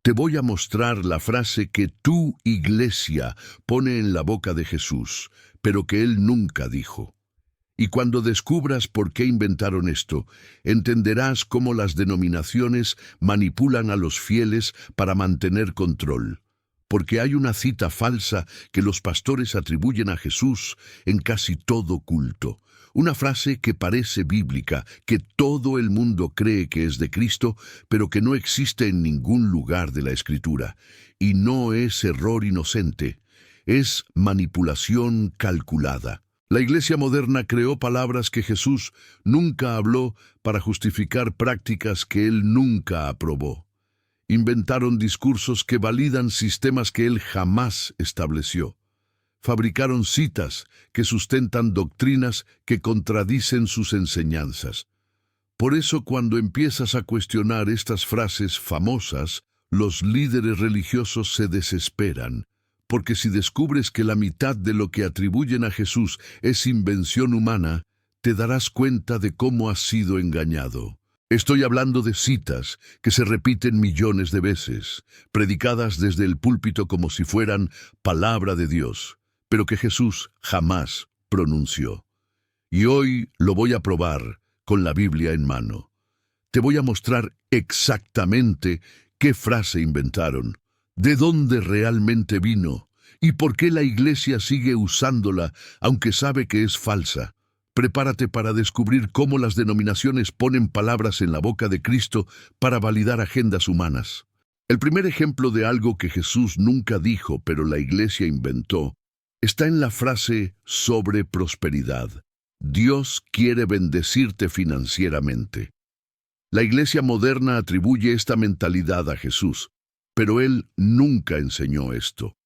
Te voy a mostrar la frase que tu iglesia pone en la boca de Jesús, pero que él nunca dijo. Y cuando descubras por qué inventaron esto, entenderás cómo las denominaciones manipulan a los fieles para mantener control. Porque hay una cita falsa que los pastores atribuyen a Jesús en casi todo culto. Una frase que parece bíblica, que todo el mundo cree que es de Cristo, pero que no existe en ningún lugar de la Escritura. Y no es error inocente, es manipulación calculada. La Iglesia moderna creó palabras que Jesús nunca habló para justificar prácticas que él nunca aprobó. Inventaron discursos que validan sistemas que él jamás estableció. Fabricaron citas que sustentan doctrinas que contradicen sus enseñanzas. Por eso, cuando empiezas a cuestionar estas frases famosas, los líderes religiosos se desesperan, porque si descubres que la mitad de lo que atribuyen a Jesús es invención humana, te darás cuenta de cómo has sido engañado. Estoy hablando de citas que se repiten millones de veces, predicadas desde el púlpito como si fueran palabra de Dios, pero que Jesús jamás pronunció. Y hoy lo voy a probar con la Biblia en mano. Te voy a mostrar exactamente qué frase inventaron, de dónde realmente vino y por qué la Iglesia sigue usándola aunque sabe que es falsa. Prepárate para descubrir cómo las denominaciones ponen palabras en la boca de Cristo para validar agendas humanas. El primer ejemplo de algo que Jesús nunca dijo, pero la Iglesia inventó, está en la frase sobre prosperidad. Dios quiere bendecirte financieramente. La Iglesia moderna atribuye esta mentalidad a Jesús, pero él nunca enseñó esto.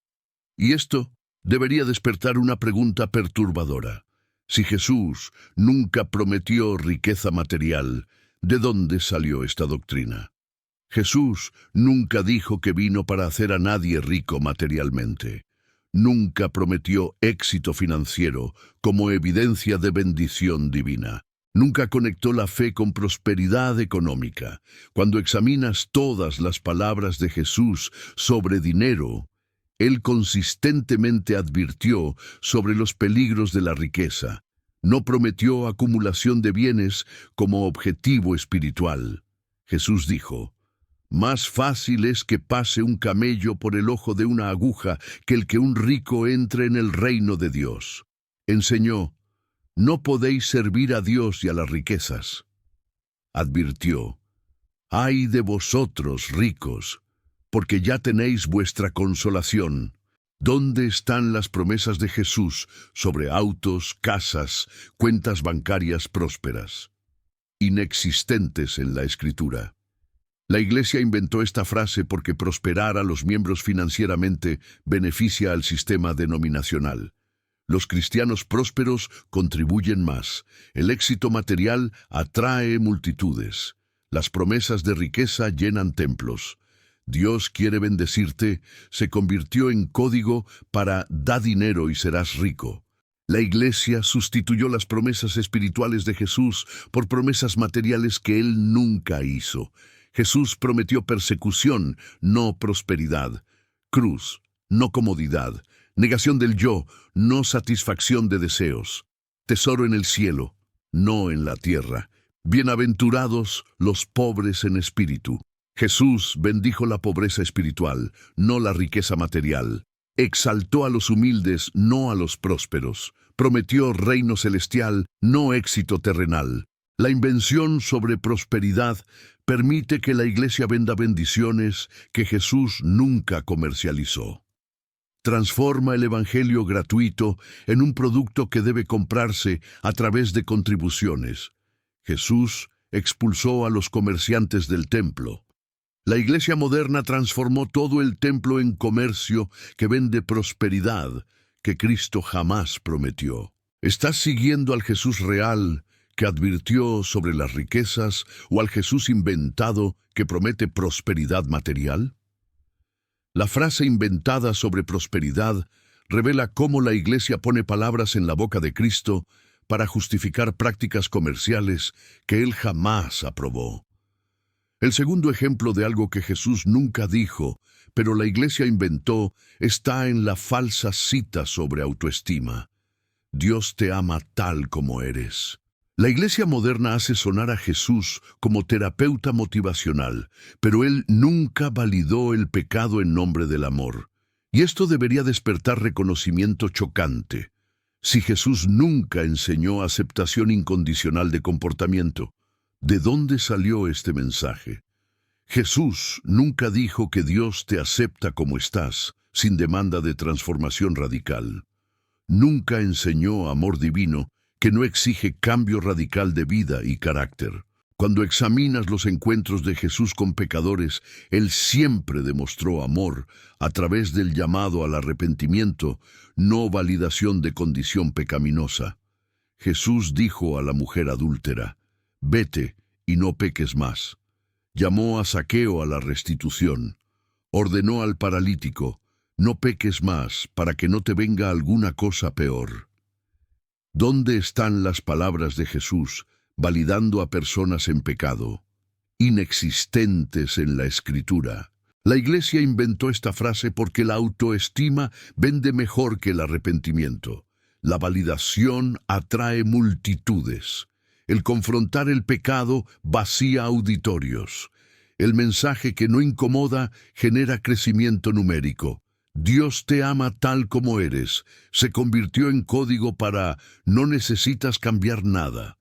Y esto debería despertar una pregunta perturbadora. Si Jesús nunca prometió riqueza material, ¿de dónde salió esta doctrina? Jesús nunca dijo que vino para hacer a nadie rico materialmente. Nunca prometió éxito financiero como evidencia de bendición divina. Nunca conectó la fe con prosperidad económica. Cuando examinas todas las palabras de Jesús sobre dinero, él consistentemente advirtió sobre los peligros de la riqueza. No prometió acumulación de bienes como objetivo espiritual. Jesús dijo, «Más fácil es que pase un camello por el ojo de una aguja que el que un rico entre en el reino de Dios». Enseñó, «No podéis servir a Dios y a las riquezas». Advirtió, «Ay de vosotros, ricos, porque ya tenéis vuestra consolación». ¿Dónde están las promesas de Jesús sobre autos, casas, cuentas bancarias prósperas? Inexistentes en la Escritura. La Iglesia inventó esta frase porque prosperar a los miembros financieramente beneficia al sistema denominacional. Los cristianos prósperos contribuyen más. El éxito material atrae multitudes. Las promesas de riqueza llenan templos. Dios quiere bendecirte, se convirtió en código para da dinero y serás rico. La Iglesia sustituyó las promesas espirituales de Jesús por promesas materiales que él nunca hizo. Jesús prometió persecución, no prosperidad. Cruz, no comodidad. Negación del yo, no satisfacción de deseos. Tesoro en el cielo, no en la tierra. Bienaventurados los pobres en espíritu. Jesús bendijo la pobreza espiritual, no la riqueza material. Exaltó a los humildes, no a los prósperos. Prometió reino celestial, no éxito terrenal. La invención sobre prosperidad permite que la Iglesia venda bendiciones que Jesús nunca comercializó. Transforma el Evangelio gratuito en un producto que debe comprarse a través de contribuciones. Jesús expulsó a los comerciantes del templo. La Iglesia moderna transformó todo el templo en comercio que vende prosperidad que Cristo jamás prometió. ¿Estás siguiendo al Jesús real que advirtió sobre las riquezas o al Jesús inventado que promete prosperidad material? La frase inventada sobre prosperidad revela cómo la Iglesia pone palabras en la boca de Cristo para justificar prácticas comerciales que él jamás aprobó. El segundo ejemplo de algo que Jesús nunca dijo, pero la Iglesia inventó, está en la falsa cita sobre autoestima. Dios te ama tal como eres. La Iglesia moderna hace sonar a Jesús como terapeuta motivacional, pero Él nunca validó el pecado en nombre del amor. Y esto debería despertar reconocimiento chocante. Si Jesús nunca enseñó aceptación incondicional de comportamiento, ¿de dónde salió este mensaje? Jesús nunca dijo que Dios te acepta como estás, sin demanda de transformación radical. Nunca enseñó amor divino que no exige cambio radical de vida y carácter. Cuando examinas los encuentros de Jesús con pecadores, Él siempre demostró amor a través del llamado al arrepentimiento, no validación de condición pecaminosa. Jesús dijo a la mujer adúltera, «Vete y no peques más». Llamó a Zaqueo a la restitución. Ordenó al paralítico, «No peques más para que no te venga alguna cosa peor». ¿Dónde están las palabras de Jesús validando a personas en pecado? Inexistentes en la Escritura. La Iglesia inventó esta frase porque la autoestima vende mejor que el arrepentimiento. La validación atrae multitudes. El confrontar el pecado vacía auditorios. El mensaje que no incomoda genera crecimiento numérico. Dios te ama tal como eres. Se convirtió en código para no necesitas cambiar nada.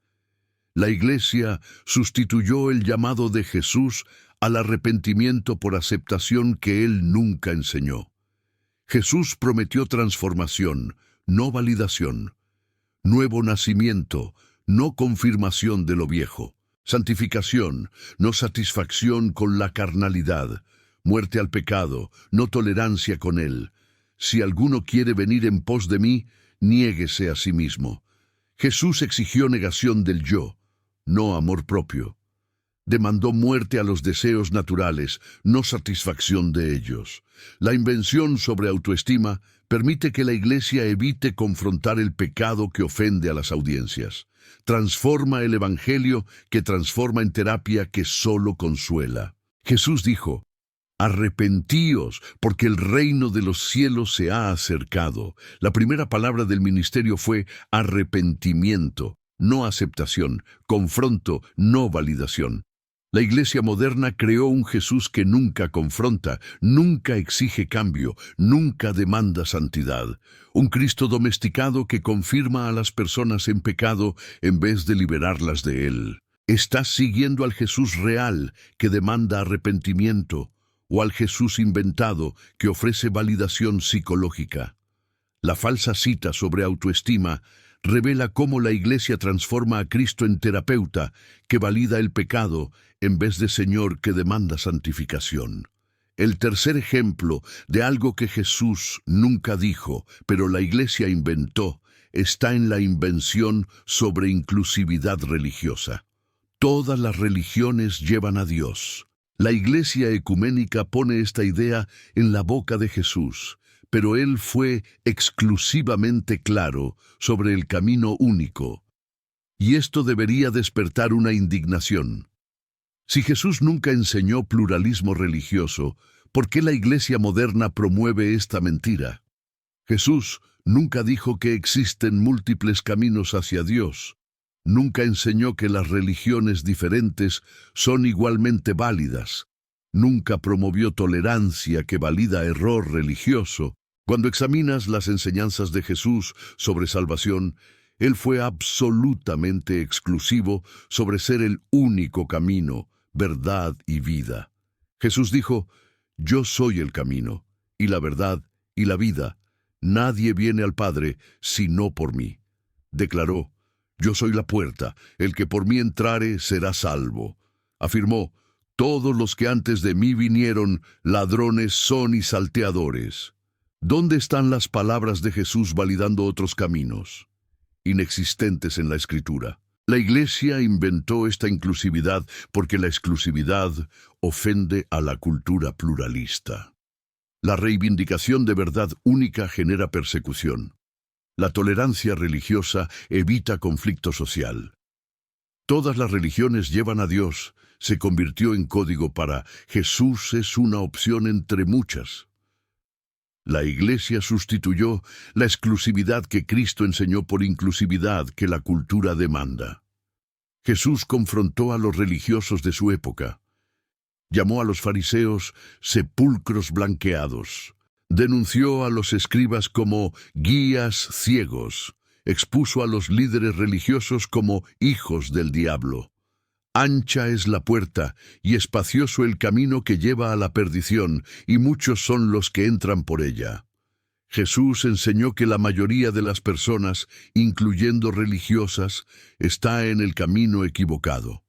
La Iglesia sustituyó el llamado de Jesús al arrepentimiento por aceptación que Él nunca enseñó. Jesús prometió transformación, no validación. Nuevo nacimiento, no confirmación de lo viejo. Santificación, no satisfacción con la carnalidad. Muerte al pecado, no tolerancia con él. Si alguno quiere venir en pos de mí, niéguese a sí mismo. Jesús exigió negación del yo, no amor propio. Demandó muerte a los deseos naturales, no satisfacción de ellos. La invención sobre autoestima permite que la Iglesia evite confrontar el pecado que ofende a las audiencias. Transforma el Evangelio que transforma en terapia que solo consuela. Jesús dijo, «Arrepentíos, porque el reino de los cielos se ha acercado». La primera palabra del ministerio fue arrepentimiento, no aceptación, confronto, no validación. La Iglesia moderna creó un Jesús que nunca confronta, nunca exige cambio, nunca demanda santidad. Un Cristo domesticado que confirma a las personas en pecado en vez de liberarlas de él. ¿Estás siguiendo al Jesús real que demanda arrepentimiento o al Jesús inventado que ofrece validación psicológica? La falsa cita sobre autoestima revela cómo la Iglesia transforma a Cristo en terapeuta que valida el pecado en vez de Señor que demanda santificación. El tercer ejemplo de algo que Jesús nunca dijo, pero la Iglesia inventó, está en la invención sobre inclusividad religiosa. Todas las religiones llevan a Dios. La Iglesia ecuménica pone esta idea en la boca de Jesús, pero Él fue exclusivamente claro sobre el camino único. Y esto debería despertar una indignación. Si Jesús nunca enseñó pluralismo religioso, ¿por qué la Iglesia moderna promueve esta mentira? Jesús nunca dijo que existen múltiples caminos hacia Dios. Nunca enseñó que las religiones diferentes son igualmente válidas. Nunca promovió tolerancia que valida error religioso. Cuando examinas las enseñanzas de Jesús sobre salvación, Él fue absolutamente exclusivo sobre ser el único camino, verdad y vida. Jesús dijo, «Yo soy el camino, y la verdad, y la vida. Nadie viene al Padre sino por mí». Declaró, «Yo soy la puerta, el que por mí entrare será salvo». Afirmó, «Todos los que antes de mí vinieron, ladrones son y salteadores». ¿Dónde están las palabras de Jesús validando otros caminos? Inexistentes en la Escritura. La Iglesia inventó esta inclusividad porque la exclusividad ofende a la cultura pluralista. La reivindicación de verdad única genera persecución. La tolerancia religiosa evita conflicto social. Todas las religiones llevan a Dios, se convirtió en código para Jesús es una opción entre muchas. La Iglesia sustituyó la exclusividad que Cristo enseñó por inclusividad que la cultura demanda. Jesús confrontó a los religiosos de su época. Llamó a los fariseos sepulcros blanqueados. Denunció a los escribas como guías ciegos. Expuso a los líderes religiosos como hijos del diablo. Ancha es la puerta y espacioso el camino que lleva a la perdición, y muchos son los que entran por ella. Jesús enseñó que la mayoría de las personas, incluyendo religiosas, está en el camino equivocado.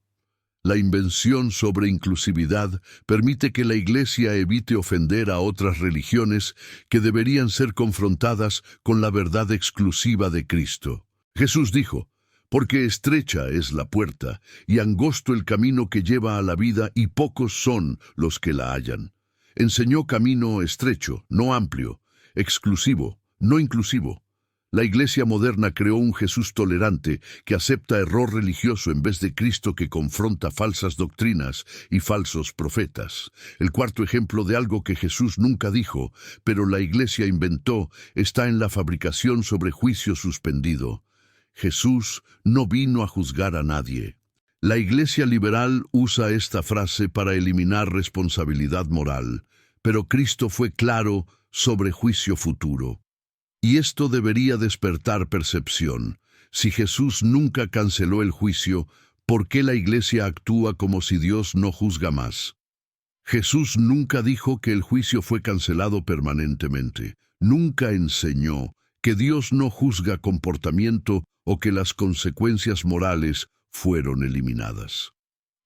La invención sobre inclusividad permite que la Iglesia evite ofender a otras religiones que deberían ser confrontadas con la verdad exclusiva de Cristo. Jesús dijo, porque estrecha es la puerta y angosto el camino que lleva a la vida y pocos son los que la hallan. Enseñó camino estrecho, no amplio, exclusivo, no inclusivo. La Iglesia moderna creó un Jesús tolerante que acepta error religioso en vez de Cristo que confronta falsas doctrinas y falsos profetas. El cuarto ejemplo de algo que Jesús nunca dijo, pero la Iglesia inventó, está en la fabricación sobre juicio suspendido. Jesús no vino a juzgar a nadie. La Iglesia liberal usa esta frase para eliminar responsabilidad moral, pero Cristo fue claro sobre juicio futuro. Y esto debería despertar percepción. Si Jesús nunca canceló el juicio, ¿por qué la Iglesia actúa como si Dios no juzga más? Jesús nunca dijo que el juicio fue cancelado permanentemente. Nunca enseñó que Dios no juzga comportamiento o que las consecuencias morales fueron eliminadas.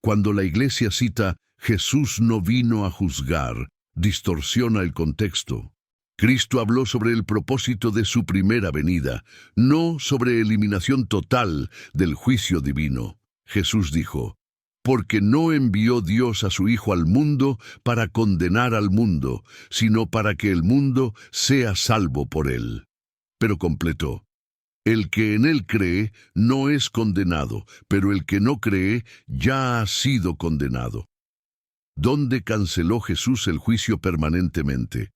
Cuando la Iglesia cita «Jesús no vino a juzgar», distorsiona el contexto. Cristo habló sobre el propósito de su primera venida, no sobre eliminación total del juicio divino. Jesús dijo, «Porque no envió Dios a su Hijo al mundo para condenar al mundo, sino para que el mundo sea salvo por él». Pero completó, «El que en él cree no es condenado, pero el que no cree ya ha sido condenado». ¿Dónde canceló Jesús el juicio permanentemente?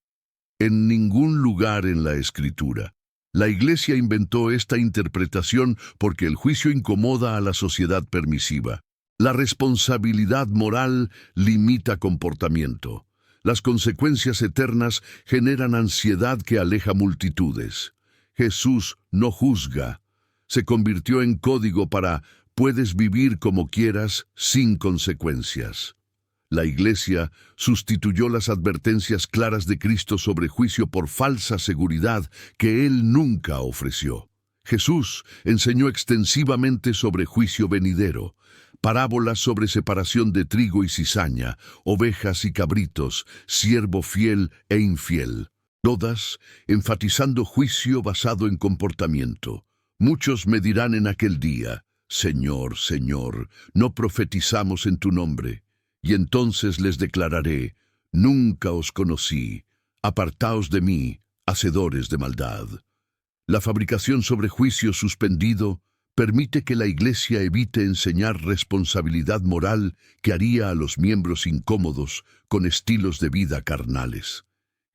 En ningún lugar en la Escritura. La Iglesia inventó esta interpretación porque el juicio incomoda a la sociedad permisiva. La responsabilidad moral limita comportamiento. Las consecuencias eternas generan ansiedad que aleja multitudes. Jesús no juzga. Se convirtió en código para puedes vivir como quieras sin consecuencias. La Iglesia sustituyó las advertencias claras de Cristo sobre juicio por falsa seguridad que Él nunca ofreció. Jesús enseñó extensivamente sobre juicio venidero, parábolas sobre separación de trigo y cizaña, ovejas y cabritos, siervo fiel e infiel, todas enfatizando juicio basado en comportamiento. Muchos me dirán en aquel día, Señor, Señor, ¿no profetizamos en tu nombre? Y entonces les declararé, nunca os conocí, apartaos de mí, hacedores de maldad. La fabricación sobre juicio suspendido permite que la Iglesia evite enseñar responsabilidad moral que haría a los miembros incómodos con estilos de vida carnales.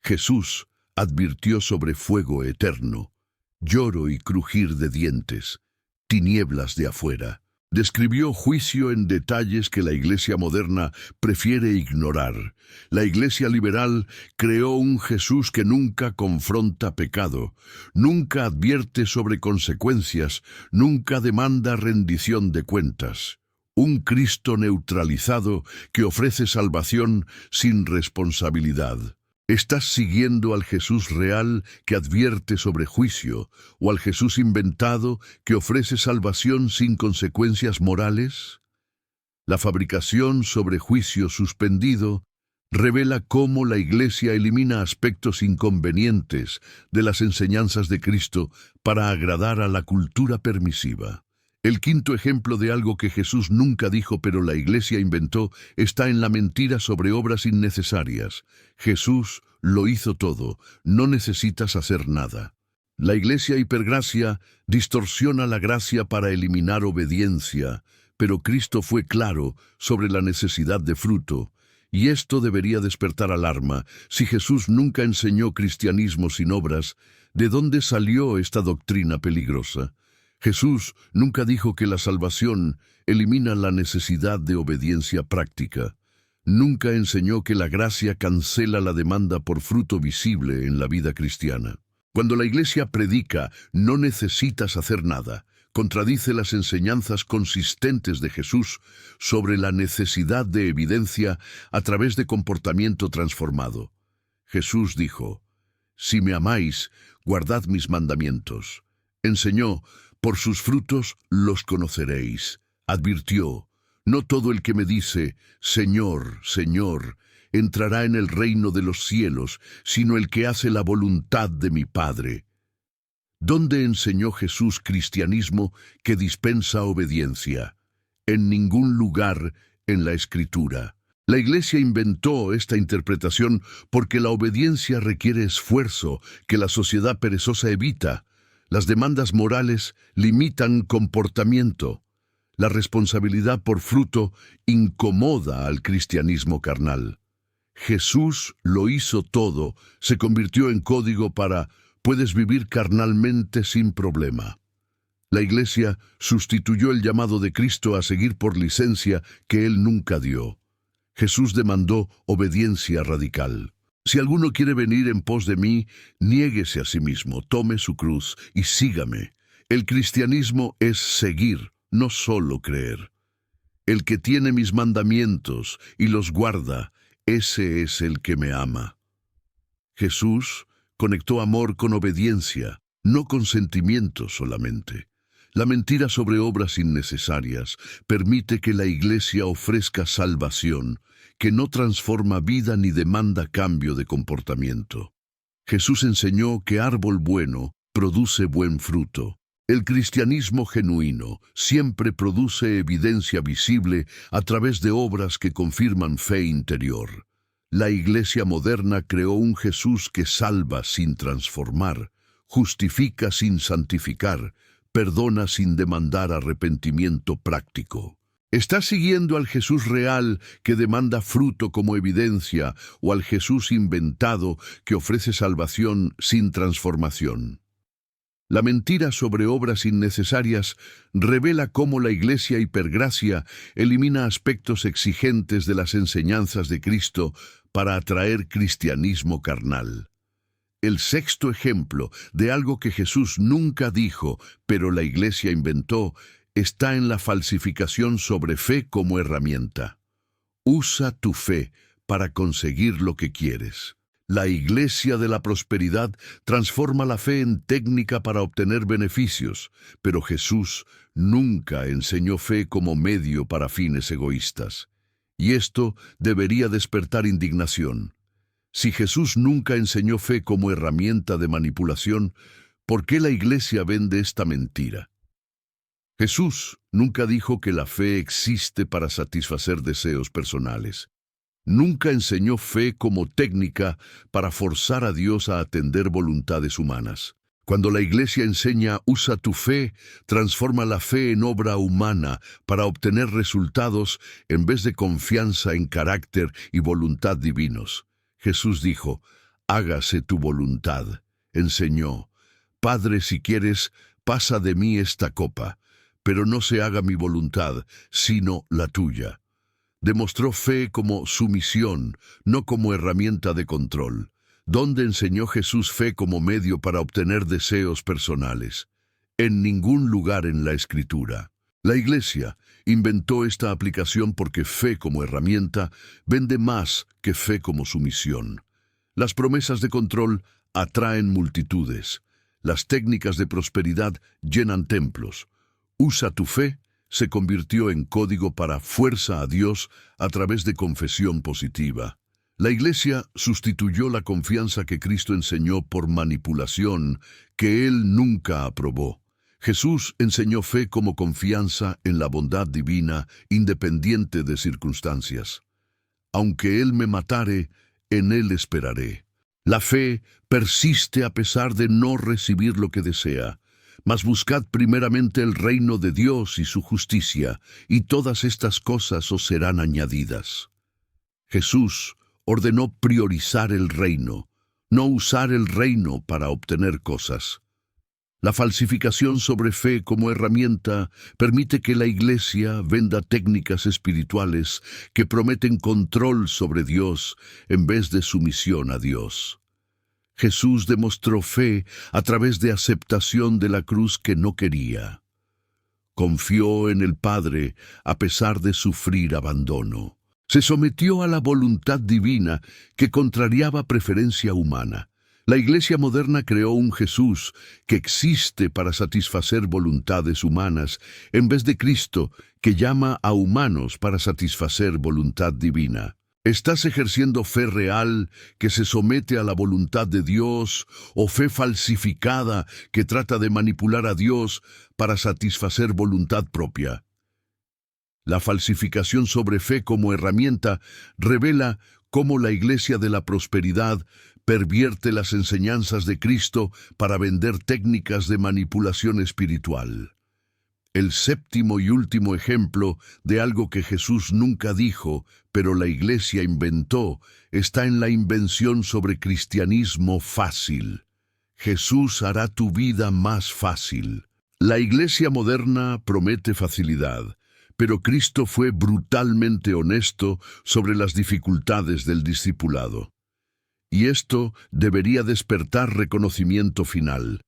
Jesús advirtió sobre fuego eterno, lloro y crujir de dientes, tinieblas de afuera. Describió juicio en detalles que la Iglesia moderna prefiere ignorar. La Iglesia liberal creó un Jesús que nunca confronta pecado, nunca advierte sobre consecuencias, nunca demanda rendición de cuentas. Un Cristo neutralizado que ofrece salvación sin responsabilidad. ¿Estás siguiendo al Jesús real que advierte sobre juicio o al Jesús inventado que ofrece salvación sin consecuencias morales? La fabricación sobre juicio suspendido revela cómo la Iglesia elimina aspectos inconvenientes de las enseñanzas de Cristo para agradar a la cultura permisiva. El quinto ejemplo de algo que Jesús nunca dijo pero la Iglesia inventó está en la mentira sobre obras innecesarias. Jesús lo hizo todo, no necesitas hacer nada. La Iglesia hipergracia distorsiona la gracia para eliminar obediencia, pero Cristo fue claro sobre la necesidad de fruto, y esto debería despertar alarma. Si Jesús nunca enseñó cristianismo sin obras, ¿de dónde salió esta doctrina peligrosa? Jesús nunca dijo que la salvación elimina la necesidad de obediencia práctica. Nunca enseñó que la gracia cancela la demanda por fruto visible en la vida cristiana. Cuando la Iglesia predica, no necesitas hacer nada, contradice las enseñanzas consistentes de Jesús sobre la necesidad de evidencia a través de comportamiento transformado. Jesús dijo: «Si me amáis, guardad mis mandamientos». Enseñó: «Por sus frutos los conoceréis». Advirtió: «No todo el que me dice, Señor, Señor, entrará en el reino de los cielos, sino el que hace la voluntad de mi Padre». ¿Dónde enseñó Jesús cristianismo que dispensa obediencia? En ningún lugar en la Escritura. La Iglesia inventó esta interpretación porque la obediencia requiere esfuerzo que la sociedad perezosa evita. Las demandas morales limitan comportamiento. La responsabilidad por fruto incomoda al cristianismo carnal. Jesús lo hizo todo, se convirtió en código para «puedes vivir carnalmente sin problema». La Iglesia sustituyó el llamado de Cristo a seguir por licencia que Él nunca dio. Jesús demandó obediencia radical. «Si alguno quiere venir en pos de mí, niéguese a sí mismo, tome su cruz y sígame». El cristianismo es seguir, no solo creer. El que tiene mis mandamientos y los guarda, ese es el que me ama. Jesús conectó amor con obediencia, no con sentimientos solamente. La mentira sobre obras innecesarias permite que la Iglesia ofrezca salvación, que no transforma vida ni demanda cambio de comportamiento. Jesús enseñó que árbol bueno produce buen fruto. El cristianismo genuino siempre produce evidencia visible a través de obras que confirman fe interior. La Iglesia moderna creó un Jesús que salva sin transformar, justifica sin santificar, perdona sin demandar arrepentimiento práctico. ¿Estás siguiendo al Jesús real que demanda fruto como evidencia o al Jesús inventado que ofrece salvación sin transformación? La mentira sobre obras innecesarias revela cómo la Iglesia hipergracia elimina aspectos exigentes de las enseñanzas de Cristo para atraer cristianismo carnal. El sexto ejemplo de algo que Jesús nunca dijo, pero la Iglesia inventó, está en la falsificación sobre fe como herramienta. Usa tu fe para conseguir lo que quieres. La Iglesia de la prosperidad transforma la fe en técnica para obtener beneficios, pero Jesús nunca enseñó fe como medio para fines egoístas. Y esto debería despertar indignación. Si Jesús nunca enseñó fe como herramienta de manipulación, ¿por qué la Iglesia vende esta mentira? Jesús nunca dijo que la fe existe para satisfacer deseos personales. Nunca enseñó fe como técnica para forzar a Dios a atender voluntades humanas. Cuando la Iglesia enseña «usa tu fe», transforma la fe en obra humana para obtener resultados en vez de confianza en carácter y voluntad divinos. Jesús dijo, «hágase tu voluntad». Enseñó, «Padre, si quieres, pasa de mí esta copa, pero no se haga mi voluntad, sino la tuya». Demostró fe como sumisión, no como herramienta de control. ¿Dónde enseñó Jesús fe como medio para obtener deseos personales? En ningún lugar en la Escritura. La Iglesia inventó esta aplicación porque fe como herramienta vende más que fe como sumisión. Las promesas de control atraen multitudes. Las técnicas de prosperidad llenan templos. Usa tu fe se convirtió en código para fuerza a Dios a través de confesión positiva. La Iglesia sustituyó la confianza que Cristo enseñó por manipulación que Él nunca aprobó. Jesús enseñó fe como confianza en la bondad divina, independiente de circunstancias. Aunque Él me matare, en Él esperaré. La fe persiste a pesar de no recibir lo que desea. mas buscad primeramente el reino de Dios y su justicia, y todas estas cosas os serán añadidas. Jesús ordenó priorizar el reino, no usar el reino para obtener cosas. La falsificación sobre fe como herramienta permite que la Iglesia venda técnicas espirituales que prometen control sobre Dios en vez de sumisión a Dios. Jesús demostró fe a través de aceptación de la cruz que no quería. Confió en el Padre a pesar de sufrir abandono. Se sometió a la voluntad divina que contrariaba preferencia humana. La Iglesia moderna creó un Jesús que existe para satisfacer voluntades humanas, en vez de Cristo, que llama a humanos para satisfacer voluntad divina. ¿Estás ejerciendo fe real que se somete a la voluntad de Dios o fe falsificada que trata de manipular a Dios para satisfacer voluntad propia? La falsificación sobre fe como herramienta revela cómo la Iglesia de la prosperidad pervierte las enseñanzas de Cristo para vender técnicas de manipulación espiritual. El séptimo y último ejemplo de algo que Jesús nunca dijo, pero la Iglesia inventó, está en la invención sobre cristianismo fácil. Jesús hará tu vida más fácil. La Iglesia moderna promete facilidad, pero Cristo fue brutalmente honesto sobre las dificultades del discipulado. Y esto debería despertar reconocimiento final.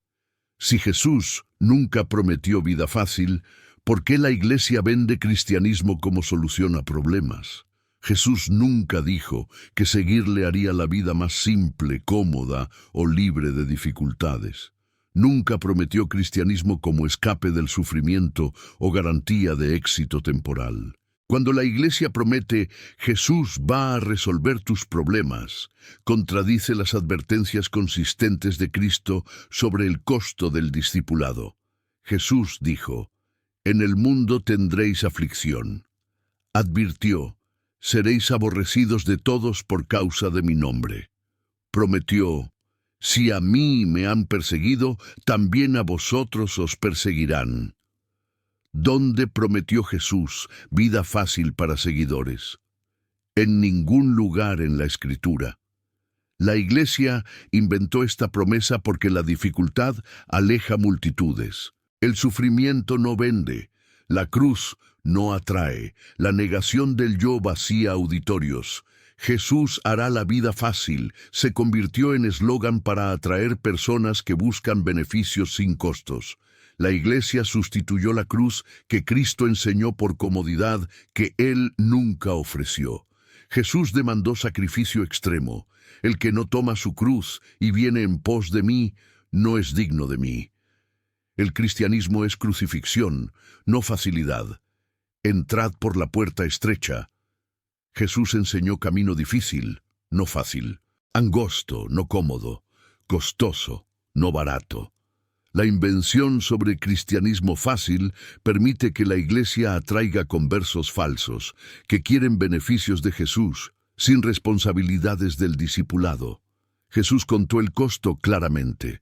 Si Jesús nunca prometió vida fácil, ¿por qué la Iglesia vende cristianismo como solución a problemas? Jesús nunca dijo que seguirle haría la vida más simple, cómoda o libre de dificultades. Nunca prometió cristianismo como escape del sufrimiento o garantía de éxito temporal. Cuando la Iglesia promete Jesús va a resolver tus problemas, contradice las advertencias consistentes de Cristo sobre el costo del discipulado. Jesús dijo, «En el mundo tendréis aflicción». Advirtió, «Seréis aborrecidos de todos por causa de mi nombre». Prometió, «Si a mí me han perseguido, también a vosotros os perseguirán». ¿Dónde prometió Jesús vida fácil para seguidores? En ningún lugar en la Escritura. La Iglesia inventó esta promesa porque la dificultad aleja multitudes. El sufrimiento no vende, la cruz no atrae, la negación del yo vacía auditorios. Jesús hará la vida fácil se convirtió en eslogan para atraer personas que buscan beneficios sin costos. La Iglesia sustituyó la cruz que Cristo enseñó por comodidad que Él nunca ofreció. Jesús demandó sacrificio extremo. El que no toma su cruz y viene en pos de mí, no es digno de mí. El cristianismo es crucifixión, no facilidad. Entrad por la puerta estrecha. Jesús enseñó camino difícil, no fácil. Angosto, no cómodo. Costoso, no barato. La invención sobre cristianismo fácil permite que la Iglesia atraiga conversos falsos, que quieren beneficios de Jesús, sin responsabilidades del discipulado. Jesús contó el costo claramente.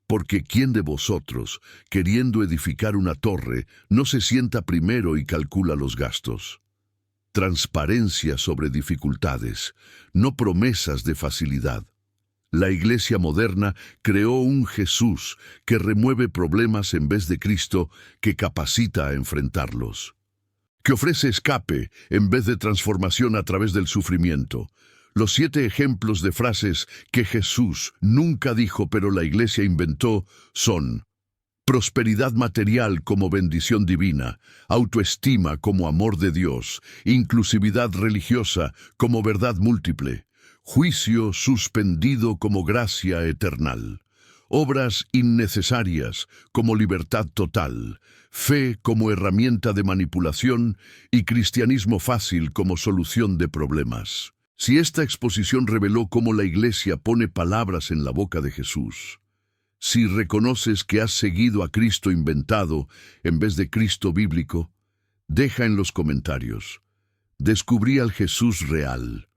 Porque ¿quién de vosotros, queriendo edificar una torre, no se sienta primero y calcula los gastos? Transparencia sobre dificultades, no promesas de facilidad. La Iglesia moderna creó un Jesús que remueve problemas en vez de Cristo que capacita a enfrentarlos. Que ofrece escape en vez de transformación a través del sufrimiento. Los 7 ejemplos de frases que Jesús nunca dijo pero la Iglesia inventó son: prosperidad material como bendición divina, autoestima como amor de Dios, inclusividad religiosa como verdad múltiple, juicio suspendido como gracia eternal, obras innecesarias como libertad total, fe como herramienta de manipulación y cristianismo fácil como solución de problemas. Si esta exposición reveló cómo la Iglesia pone palabras en la boca de Jesús, si reconoces que has seguido a Cristo inventado en vez de Cristo bíblico, deja en los comentarios: descubrí al Jesús real.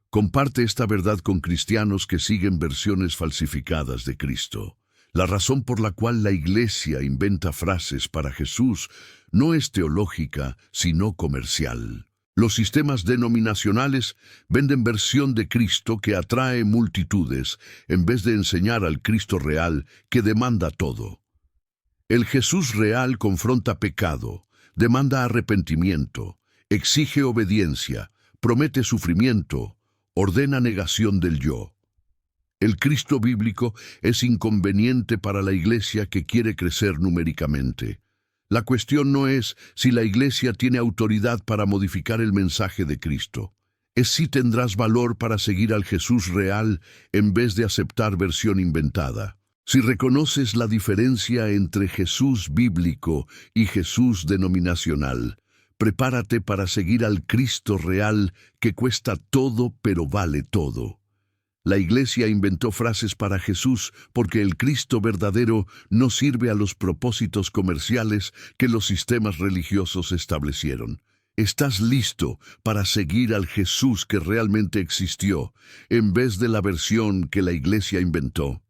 Comparte esta verdad con cristianos que siguen versiones falsificadas de Cristo. La razón por la cual la Iglesia inventa frases para Jesús no es teológica, sino comercial. Los sistemas denominacionales venden versión de Cristo que atrae multitudes, en vez de enseñar al Cristo real que demanda todo. El Jesús real confronta pecado, demanda arrepentimiento, exige obediencia, promete sufrimiento, ordena negación del yo. El Cristo bíblico es inconveniente para la Iglesia que quiere crecer numéricamente. La cuestión no es si la Iglesia tiene autoridad para modificar el mensaje de Cristo. Es si tendrás valor para seguir al Jesús real en vez de aceptar versión inventada. Si reconoces la diferencia entre Jesús bíblico y Jesús denominacional, prepárate para seguir al Cristo real que cuesta todo pero vale todo. La Iglesia inventó frases para Jesús porque el Cristo verdadero no sirve a los propósitos comerciales que los sistemas religiosos establecieron. ¿Estás listo para seguir al Jesús que realmente existió, en vez de la versión que la Iglesia inventó?